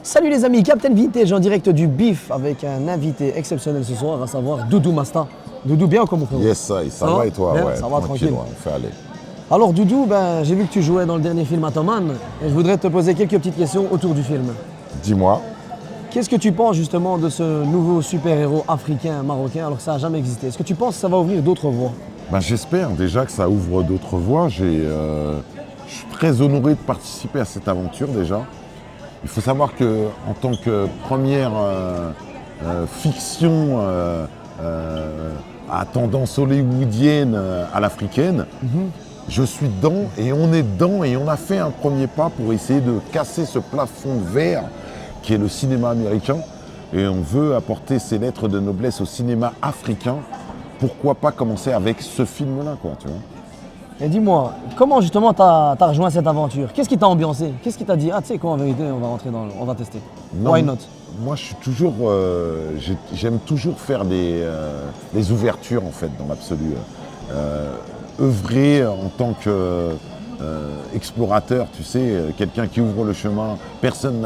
Salut les amis, Captain Vintage en direct du Bif avec un invité exceptionnel ce soir, à savoir Doudou Masta. Doudou, bien ou comment frérot? Yes, ça va et toi? Bien, Ouais, ça va tranquille. Ouais, on fait aller. Alors Doudou, j'ai vu que tu jouais dans le dernier film Atoman et je voudrais te poser quelques petites questions autour du film. Dis-moi. Qu'est-ce que tu penses justement de ce nouveau super-héros africain, marocain, alors que ça n'a jamais existé? Est-ce que tu penses que ça va ouvrir d'autres voies? J'espère déjà que ça ouvre d'autres voies. Je suis très honoré de participer à cette aventure déjà. Il faut savoir qu'en tant que première fiction à tendance hollywoodienne à l'africaine, je suis dedans et on est dedans et on a fait un premier pas pour essayer de casser ce plafond de verre qui est le cinéma américain. Et on veut apporter ces lettres de noblesse au cinéma africain. Pourquoi pas commencer avec ce film-là, quoi, tu vois. Et dis-moi, comment justement t'as rejoint cette aventure? Qu'est-ce qui t'a ambiancé? Qu'est-ce qui t'a dit, ah tu sais quoi, en vérité, on va rentrer on va tester? Non, Why not? Moi, je suis toujours, j'aime toujours faire les ouvertures en fait, dans l'absolu. Œuvrer en tant qu'explorateur, tu sais, quelqu'un qui ouvre le chemin. Personne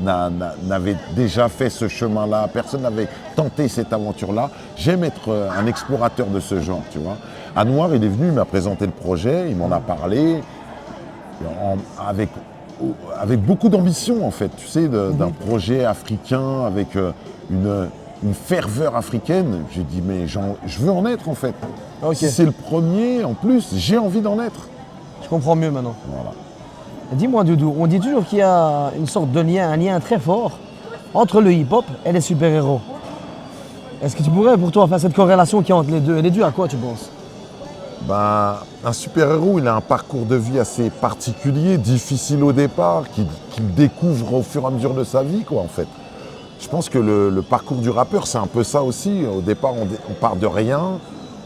n'avait déjà fait ce chemin-là, personne n'avait tenté cette aventure-là. J'aime être un explorateur de ce genre, tu vois. Anouar, il est venu, il m'a présenté le projet, il m'en a parlé, avec beaucoup d'ambition en fait, tu sais, d'un projet africain, avec une ferveur africaine. J'ai dit, mais je veux en être en fait. Okay. Si c'est le premier, en plus, j'ai envie d'en être. Je comprends mieux maintenant. Voilà. Dis-moi Doudou, on dit toujours qu'il y a une sorte de lien, un lien très fort entre le hip-hop et les super-héros. Est-ce que tu pourrais pour toi faire cette corrélation qui est entre les deux? Elle est due à quoi tu penses? Un super-héros, il a un parcours de vie assez particulier, difficile au départ, qu'il découvre au fur et à mesure de sa vie, quoi, en fait. Je pense que le parcours du rappeur, c'est un peu ça aussi. Au départ, on part de rien,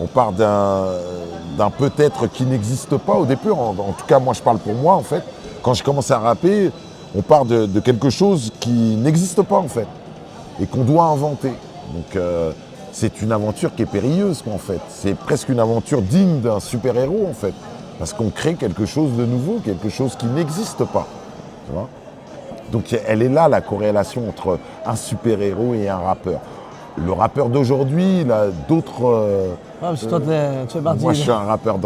on part d'un peut-être qui n'existe pas au début. En tout cas, moi, je parle pour moi, en fait. Quand je commence à rapper, on part de quelque chose qui n'existe pas, en fait, et qu'on doit inventer. Donc, c'est une aventure qui est périlleuse, quoi, en fait. C'est presque une aventure digne d'un super-héros, en fait. Parce qu'on crée quelque chose de nouveau, quelque chose qui n'existe pas. Tu vois ? Donc elle est là, la corrélation entre un super-héros et un rappeur. Le rappeur d'aujourd'hui, il a d'autres... parce que toi, tu fais partie... Moi, je suis un rappeur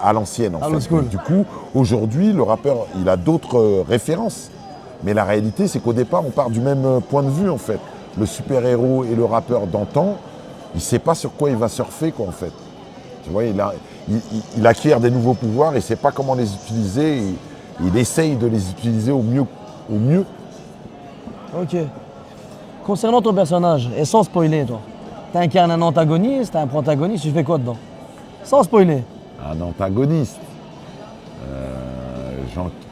à l'ancienne, en fait. Donc, du coup, aujourd'hui, le rappeur, il a d'autres références. Mais la réalité, c'est qu'au départ, on part du même point de vue, en fait. Le super-héros et le rappeur d'antan, il ne sait pas sur quoi il va surfer, quoi, en fait. Tu vois, il acquiert des nouveaux pouvoirs, il ne sait pas comment les utiliser, il essaye de les utiliser au mieux. Ok. Concernant ton personnage, et sans spoiler, toi, t'incarnes un antagoniste, un protagoniste, tu fais quoi dedans? Sans spoiler. Un antagoniste.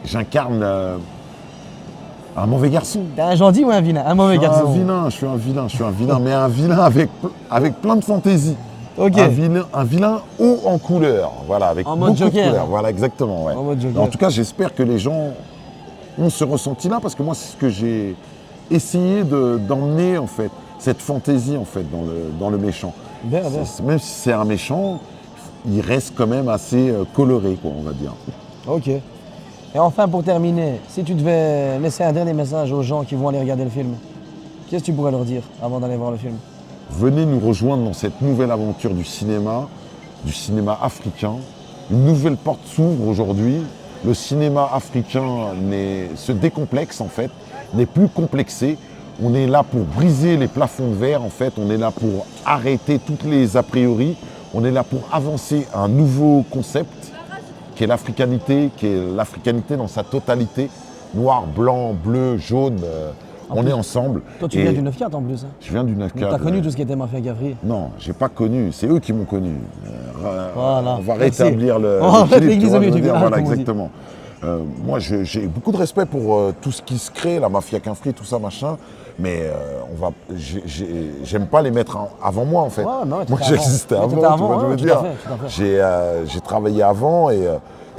J'incarne... un mauvais garçon. T'es un gentil ou un vilain? Un mauvais garçon. Je suis un vilain, mais un vilain avec plein de fantaisie. Ok. Un vilain haut en couleur, voilà, avec en mode beaucoup Joker. de couleurs. Voilà, exactement. Ouais. En mode Joker. En tout cas, j'espère que les gens ont ce ressenti-là, parce que moi, c'est ce que j'ai essayé d'emmener, en fait, cette fantaisie, en fait, dans le méchant. Bien. Même si c'est un méchant, il reste quand même assez coloré, quoi, on va dire. Ok. Et enfin, pour terminer, si tu devais laisser un dernier message aux gens qui vont aller regarder le film, qu'est-ce que tu pourrais leur dire avant d'aller voir le film? Venez nous rejoindre dans cette nouvelle aventure du cinéma africain. Une nouvelle porte s'ouvre aujourd'hui. Le cinéma africain se décomplexe, en fait, n'est plus complexé. On est là pour briser les plafonds de verre, en fait. On est là pour arrêter toutes les a priori. On est là pour avancer un nouveau concept qui est l'africanité dans sa totalité. Noir, blanc, bleu, jaune, on est ensemble. Toi, tu viens du 9-4 en plus. Hein. Je viens du 9-4. Tu as connu tout ce qui était Mafia Cafri? Non, j'ai pas connu. C'est eux qui m'ont connu. Voilà. On va rétablir le l'église au milieu du village. Voilà, exactement. Moi, j'ai beaucoup de respect pour tout ce qui se crée, la Mafia Cafri, tout ça, machin. Mais j'aime pas les mettre avant moi, en fait. Ouais, moi, j'existais avant, tu vois, je veux dire. J'ai travaillé avant et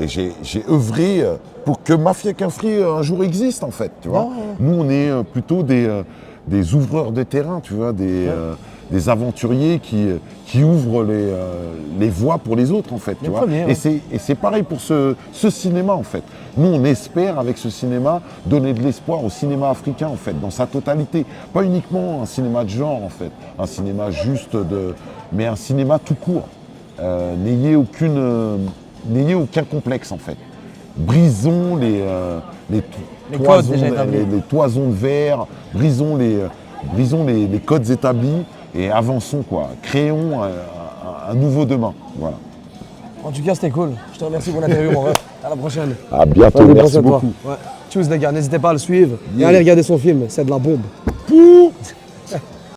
j'ai œuvré pour que Mafia Cafri un jour existe, en fait, tu vois. Nous, on est plutôt des ouvreurs de terrain, tu vois, des aventuriers qui ouvrent les voies pour les autres, en fait. Tu vois. Premiers, ouais. Et c'est pareil pour ce cinéma, en fait. Nous, on espère, avec ce cinéma, donner de l'espoir au cinéma africain, en fait, dans sa totalité. Pas uniquement un cinéma de genre, en fait, un cinéma juste mais un cinéma tout court. N'ayez aucun complexe, en fait. Brisons les codes déjà établis. les toisons de verre, brisons les codes établis et avançons, quoi. Créons un nouveau demain. Voilà. En tout cas, c'était cool. Je te remercie pour l'interview, mon ref. À la prochaine. À bientôt, Vas-y, merci prends soin de toi. beaucoup. Ouais. Tchuss, les gars, n'hésitez pas à le suivre et Yeah. allez regarder son film, c'est de la bombe.